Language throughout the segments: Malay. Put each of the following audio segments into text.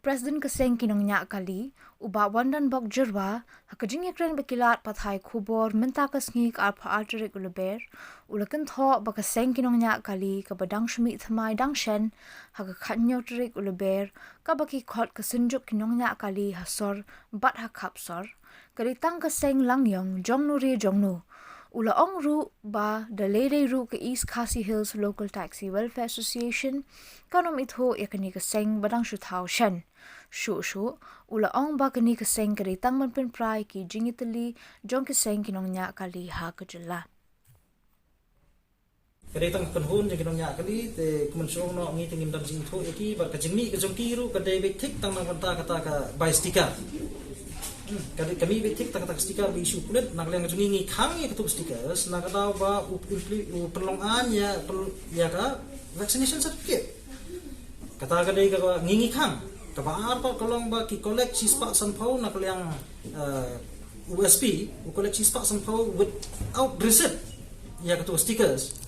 Presiden keseng kinong nya kali, uba wandan bok jerwa, hakajing yakren bekilat pathai kubor mentakas ngik alpa alterik uluber, ulakan tho baka seng kinong nya kali ka badang shumit thamai dangshen, hakakanyo terik uluber, ka baki khot kasenjuk kinong nya kali hasor bat hakapsor, karitang keseng langyong jongnuri jongnu. Ula ong ru ba the lady ru ke East Khasi Hills Local Taxi Welfare Association kanom itho yakani keseng badang shuthau shen. Shu ula ong ba kani keseng karitang manpen prai ki jingitali jong keseng kinong nya kali ha kejela. Karitang penhun jeng kinong nya kali te kumensong no ngi tingin dan jing tho eki bar kajingmi kajongkiru ka debek tik tang kata kata ka by sticker. Kami betik tak stiker di isu kulit nak yang ngi kami ketuk stiker nak tahu ba perlongan ya ka vaccination certificate kata kadai ka ngi kang ka ba apa kolong ba ki collect sispa sampau nak yang USP collect sispa sampau without receipt ya ketuk stickers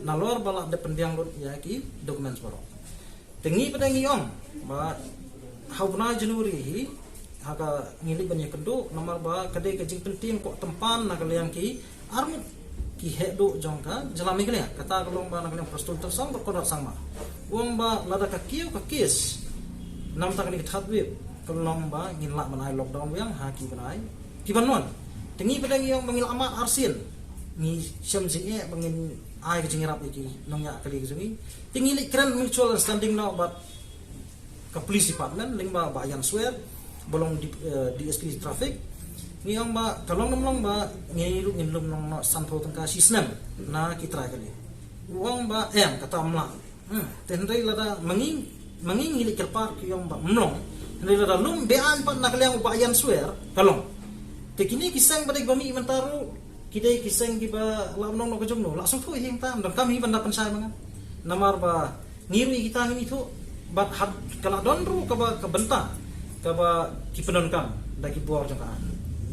nalor balak de pendiang lut ya ki dokumen baru tengi pada ngiong ba hauna Januari haka ngili banyak keduk nomor ba kadai kajing penting kok tempan nak yang ki armut ki hedo jongka jalami kali kata kolong ba nak yang prostul tersang berkodok sama wong ba lada ka kiu ka kis nam tak ni khatwib kolong ba nginla manai lockdown yang haki banai ki banon tengi pedang yang mangil amat arsin ni syam sing bangin ai kajing rap iki nongnya kali kajing tinggi keren mutual standing now but ke police department ling ba bayan swear bolong di DSP traffic ni ang ba kalong namlong ba ngiru nginlum nong santo tangka sisnem na kitra kali uang ba kata amla tendai lada manging ngili kelpar ki yang ba mlong tendai lada lum bean pa na kalyang ubayan swear kalong tekini kisang badik bami mentaru kidai kisang ki ba lamnong no kajong no langsung tu hing tam dan kami banda pensai mangan namar ba ngiru kita ngini tu bat had kala donru ka ba ka benta kaba kipenon kam daki buar jangkaan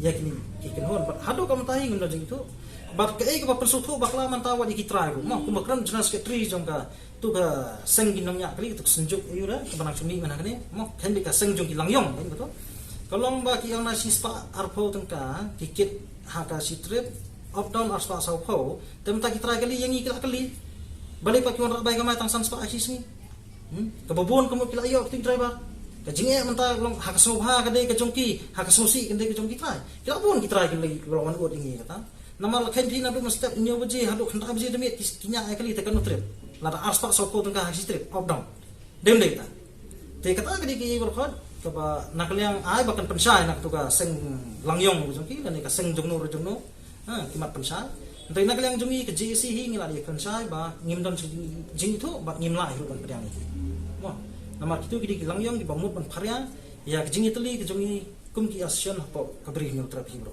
ya kini kikenhon but hado kam tahi ngunda jeng itu but ke ka persutu bakla mantawa di kitrai mo kumakran jenas ke tri jangka tu ka senggi namnya kali tu senjuk yura kebanang sumi mana kene mo kan ka sengjung ki langyong kan betul kalong ba ki yang nasi spa arpo tengka kikit haka sitrip up down aspa saupo temta kitrai kali yang ikila kali balik pa kiwan rabai kamay tang san spa asis ni kababon kamu kila ayo ting driver kajing mentah long hak soha kadai kajongki hak sosi kadai kajongki trai kila pun kita lagi lawan ud ini kata nama lakan di nadu mesti nyo baje haduk hendak baje demi kinya kali tekan trip lada aspa soko tengah hasil trip up down dem deh kita te kata kadai ki berkhot kaba nak yang ai bakan pensai nak tuka seng langyong kajongki dan ka seng jongno kimat pensai entah nak yang jongi ke JC hi ngila di pensai ba ngimdon jing itu ba ngimla hirupan pedang ini wah nama itu kidi langyong di bamut ban pharya ya kejing itali kejongi kum ki asyon po kabri nyo terapi bro